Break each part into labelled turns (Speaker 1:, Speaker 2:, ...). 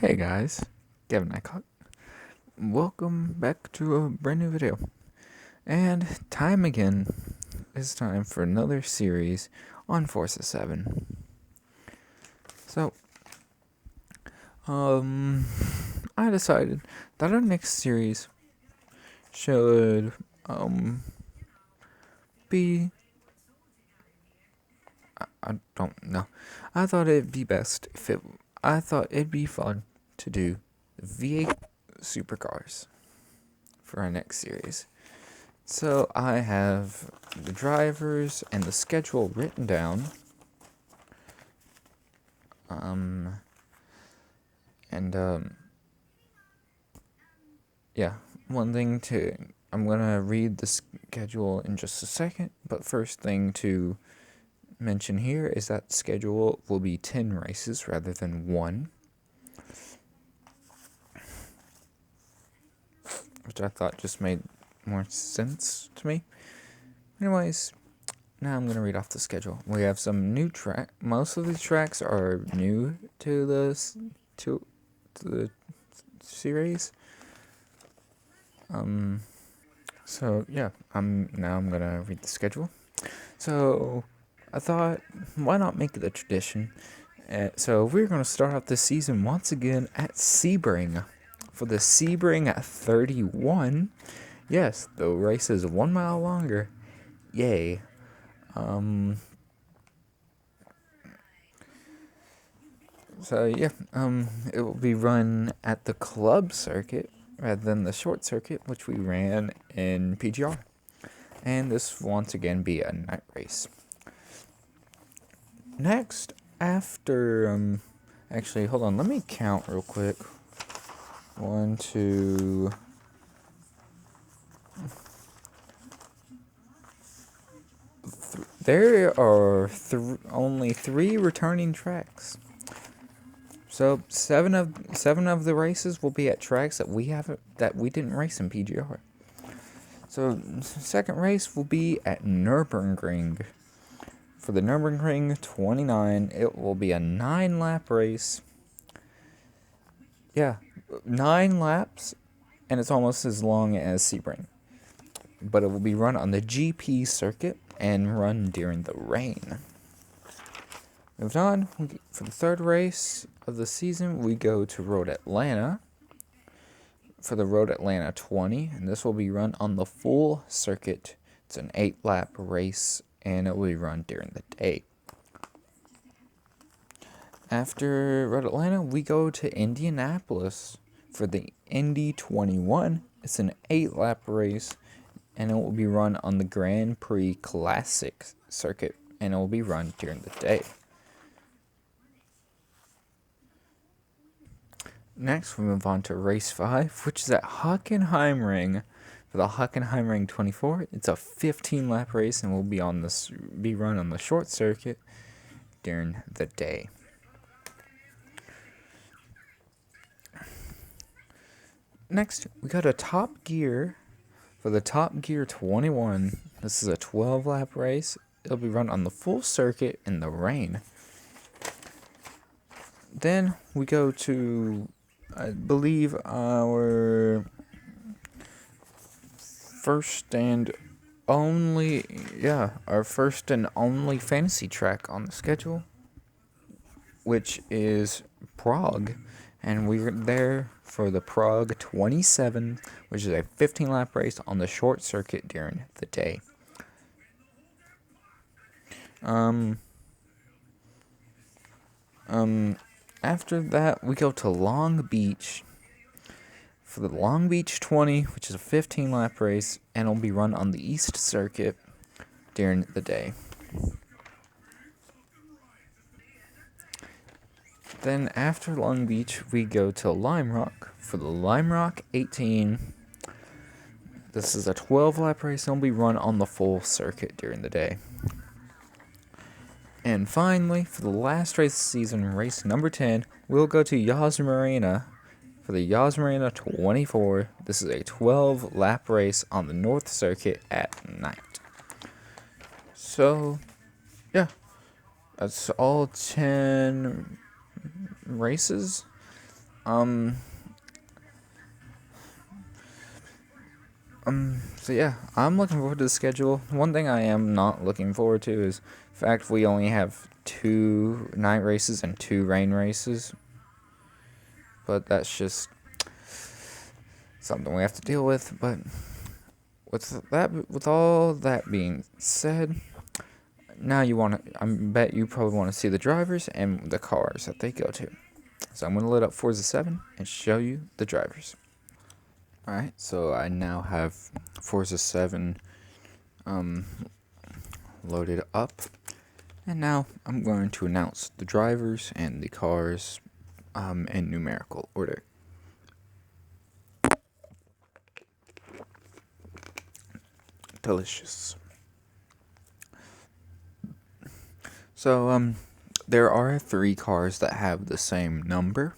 Speaker 1: Hey guys, Kevin Nycott. Welcome back to a brand new video. And time again, it's time for another series on Forza 7. So, I decided that our next series should, be. I don't know. I thought it'd be best if it. I thought it'd be fun to do V8 supercars for our next series. So I have the drivers and the schedule written down. Um, and yeah, one thing to I'm gonna read the schedule in just a second, but first thing to mention here is that schedule will be 10 races rather than 1, which I thought just made more sense to me. Anyways, now I'm gonna read off the schedule. We have some new track. Most of these tracks are new to the series. So yeah, I'm gonna read the schedule. So I thought, why not make it a tradition? So we're gonna start off this season once again at Sebring for the Sebring at 31. Yes, the race is 1 mile longer. Yay. So yeah, it will be run at the club circuit rather than the short circuit, which we ran in PGR. And this will once again be a night race. Next, after, actually, hold on, let me count real quick. 1, 2... There are only 3 returning tracks. So 7 of the races will be at tracks that we didn't race in PGR. So second race will be at Nürburgring. For the Nürburgring 29, it will be a 9-lap race. Yeah, 9 laps, and it's almost as long as Sebring. But it will be run on the GP circuit and run during the rain. Moved on, for the third race of the season, we go to Road Atlanta. For the Road Atlanta 20, and this will be run on the full circuit. It's an 8-lap race, and it will be run during the day. After Road Atlanta, we go to Indianapolis for the Indy 21. It's an 8-lap race, and it will be run on the Grand Prix Classic circuit, and it will be run during the day. Next, we move on to race 5, which is at Hockenheimring. For the Hockenheimring 24, it's a 15-lap race and will be run on the short circuit during the day. Next, we got a Top Gear for the Top Gear 21. This is a 12-lap race. It'll be run on the full circuit in the rain. Then we go to, I believe, our first and only fantasy track on the schedule, which is Prague. And we're there for the Prague 27, which is a 15-lap race on the short circuit during the day. After that, we go to Long Beach for the Long Beach 20, which is a 15-lap race, and it'll be run on the East Circuit during the day. Then after Long Beach, we go to Lime Rock for the Lime Rock 18. This is a 12-lap race, and it'll be run on the full circuit during the day. And finally, for the last race of the season, race number 10, we'll go to Yas Marina for the Yas Marina 24. This is a 12-lap race on the North Circuit at night. So, yeah, that's all 10 races. So yeah, I'm looking forward to the schedule. One thing I am not looking forward to is the fact we only have 2 night races and 2 rain races. But that's just something we have to deal with. But with all that being said, now I bet you probably want to see the drivers and the cars that they go to. So I'm going to load up Forza 7 and show you the drivers. Alright, so I now have Forza 7 loaded up. And now I'm going to announce the drivers and the cars in numerical order. Delicious. So, there are 3 cars that have the same number.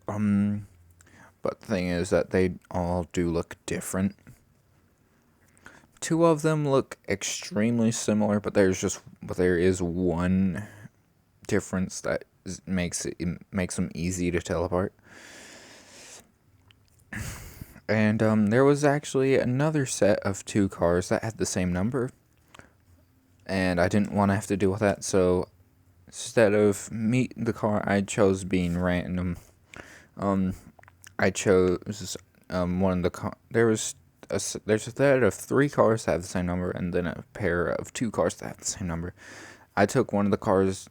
Speaker 1: But the thing is that they all do look different. 2 of them look extremely similar, but there is one difference that makes them easy to tell apart. And there was actually another set of 2 cars that had the same number, and I didn't want to have to deal with that, so instead of the car I chose being random, I chose one of the there's a set of 3 cars that have the same number, and then a pair of 2 cars that have the same number. I took one of the cars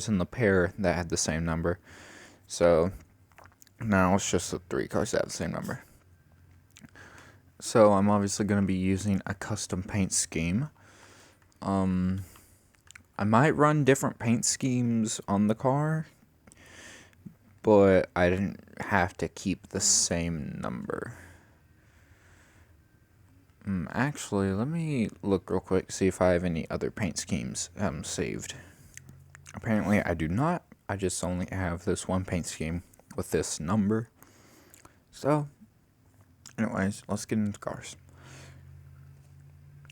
Speaker 1: in the pair that had the same number, so now it's just the 3 cars that have the same number. So I'm obviously going to be using a custom paint scheme. I might run different paint schemes on the car, but I didn't have to keep the same number. Actually, let me look real quick, see if I have any other paint schemes saved. Apparently I do not. I just only have this one paint scheme with this number. So, anyways, let's get into cars.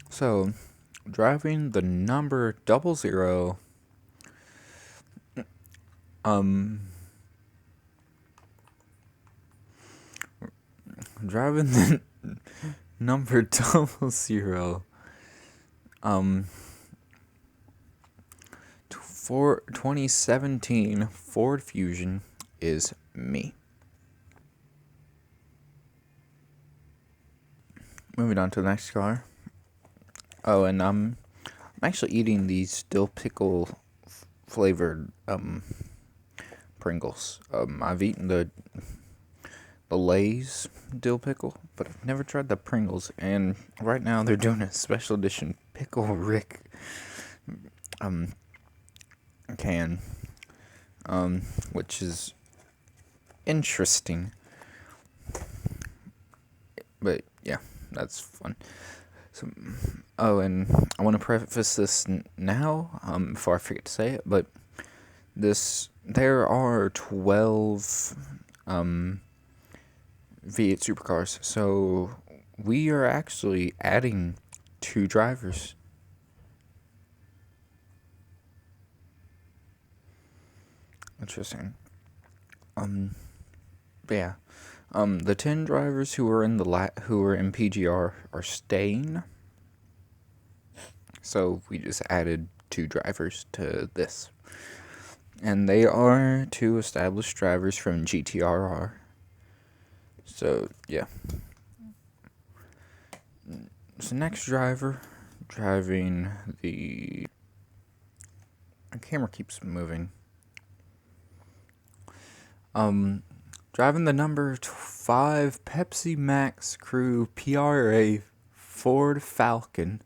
Speaker 1: So, driving the number 00, driving the number 00, for 2017 Ford Fusion is me. Moving on to the next car. Oh, and I'm actually eating these dill pickle flavored Pringles. I've eaten the Lay's dill pickle, but I've never tried the Pringles. And right now they're doing a special edition Pickle Rick can, which is interesting. But yeah, that's fun. So, and I want to preface this now, before I forget to say it, but there are 12 V8 supercars, so we are actually adding 2 drivers. Interesting. But yeah. The 10 drivers who are in PGR are staying. So we just added 2 drivers to this. And they are 2 established drivers from GTRR. So, yeah. So next driver, driving the camera keeps moving. Driving the number 5 Pepsi Max Crew PRA Ford Falcon.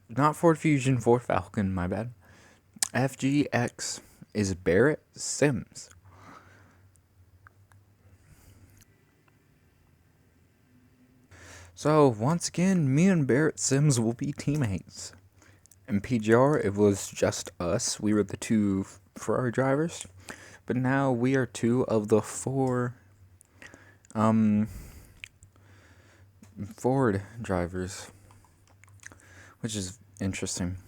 Speaker 1: Not Ford Fusion, Ford Falcon, my bad. FGX is Barrett Sims. So, once again, me and Barrett Sims will be teammates. In PGR, it was just us. We were the 2 Ferrari drivers. But now we are 2 of the 4 Ford drivers, which is interesting.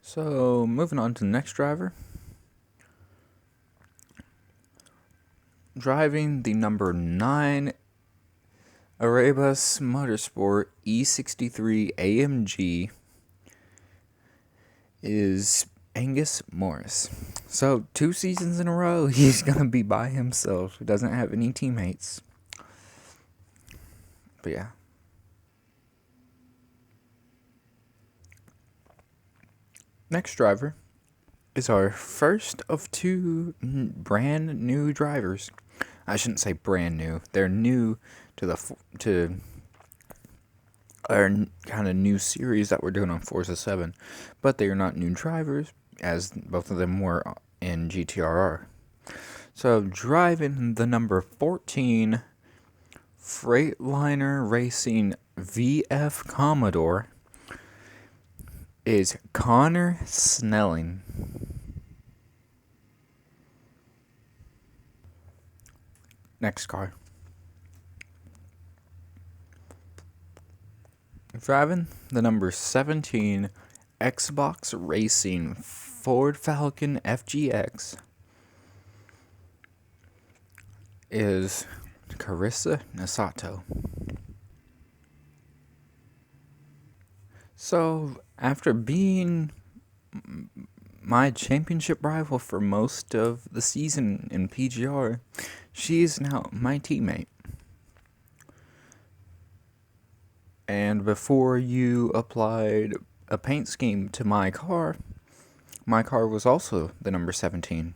Speaker 1: So, moving on to the next driver. Driving the number 9 Erebus Motorsport E63 AMG is Angus Morris. So, 2 seasons in a row, he's going to be by himself. He doesn't have any teammates. But yeah. Next driver is our first of 2 brand new drivers. I shouldn't say brand new. They're new to our kind of new series that we're doing on Forza 7, but they are not new drivers, as both of them were in GTRR. So, driving the number 14 Freightliner Racing VF Commodore is Connor Snelling. Next car. Driving the number 17 Xbox Racing Ford Falcon FGX is Carissa Nasato. So, after being my championship rival for most of the season in PGR, she is now my teammate. And before you applied a paint scheme to my car was also the number 17.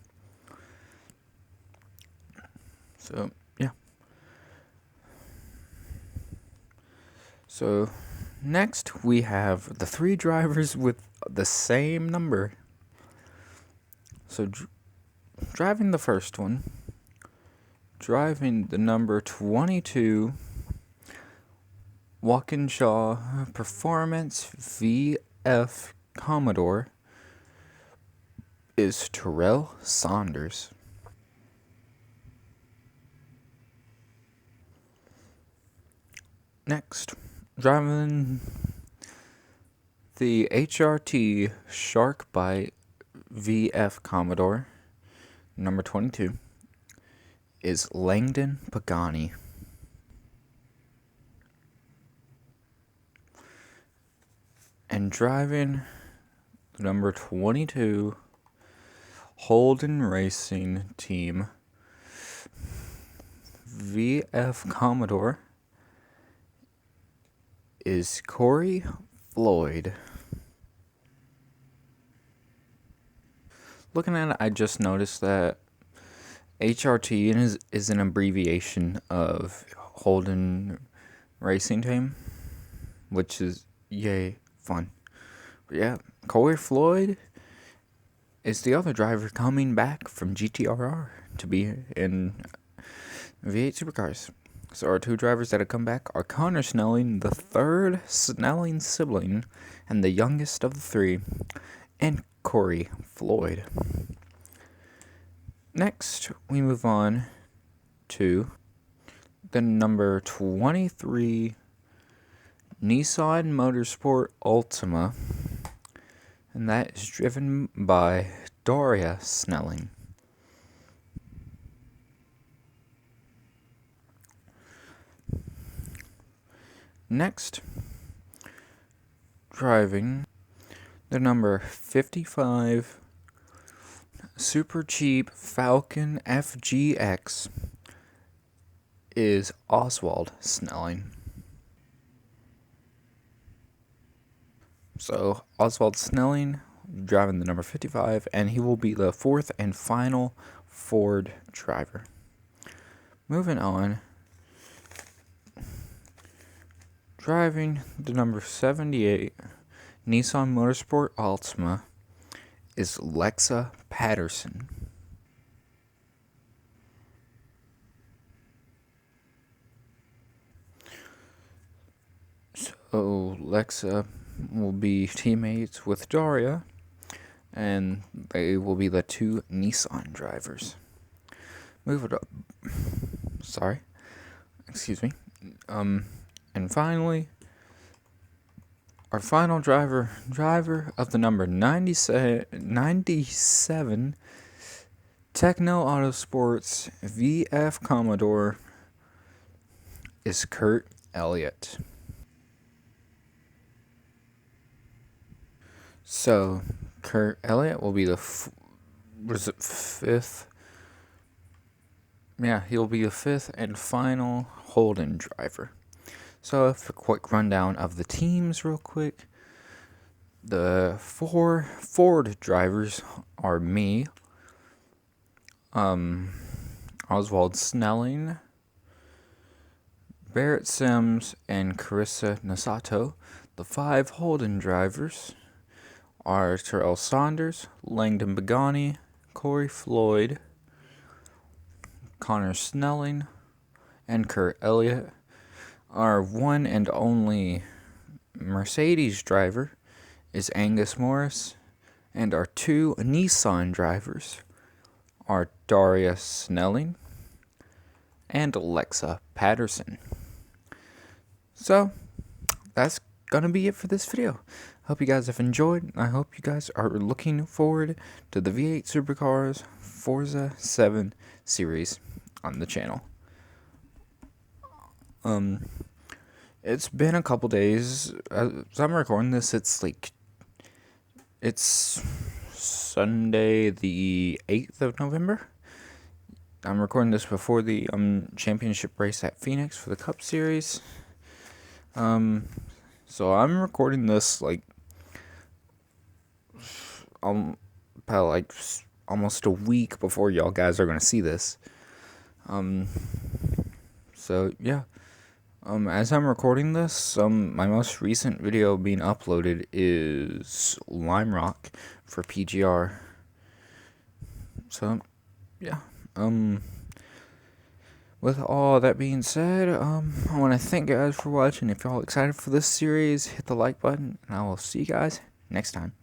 Speaker 1: So, yeah. So, next we have the 3 drivers with the same number. So, driving the first one, driving the number 22 Walkinshaw Performance VF Commodore is Terrell Saunders. Next, driving the HRT Shark Bite VF Commodore, number 22, is Langdon Pagani. And driving the number 22 Holden Racing Team VF Commodore is Corey Floyd. Looking at it, I just noticed that HRT is an abbreviation of Holden Racing Team, which is yay fun. But yeah, Corey Floyd is the other driver coming back from GTRR to be in V8 Supercars. So our 2 drivers that have come back are Connor Snelling, the 3rd Snelling sibling and the youngest of the 3, and Corey Floyd. Next, we move on to the number 23 Nissan Motorsport Ultima, and that is driven by Daria Snelling. Next, driving the number 55 Super Cheap Falcon FGX is Oswald Snelling. So, Oswald Snelling driving the number 55, and he will be the 4th and final Ford driver. Moving on, driving the number 78 Nissan Motorsport Altima is Lexa Patterson. So, Lexa will be teammates with Daria, and they will be the 2 Nissan drivers. Move it up. Sorry. Excuse me. And finally, our final driver of the number 97 Techno Autosports VF Commodore is Kurt Elliott. So, Kurt Elliott will be the fifth? Yeah, he'll be the fifth and final Holden driver. So, for a quick rundown of the teams, real quick. The 4 Ford drivers are me, Oswald Snelling, Barrett Sims, and Carissa Nasato. The 5 Holden drivers are Terrell Saunders, Langdon Begani, Corey Floyd, Connor Snelling, and Kurt Elliott. Our one and only Mercedes driver is Angus Morris, and our 2 Nissan drivers are Daria Snelling and Alexa Patterson. So, that's gonna be it for this video. Hope you guys have enjoyed. I hope you guys are looking forward to the V8 Supercars Forza 7 series on the channel. It's been a couple days. As I'm recording this, it's Sunday the 8th of November. I'm recording this before the championship race at Phoenix for the Cup Series. So I'm recording this about almost a week before y'all guys are gonna see this. So yeah. As I'm recording this, my most recent video being uploaded is Lime Rock for PGR. So, yeah. With all that being said, I want to thank you guys for watching. If y'all excited for this series, hit the like button, and I will see you guys next time.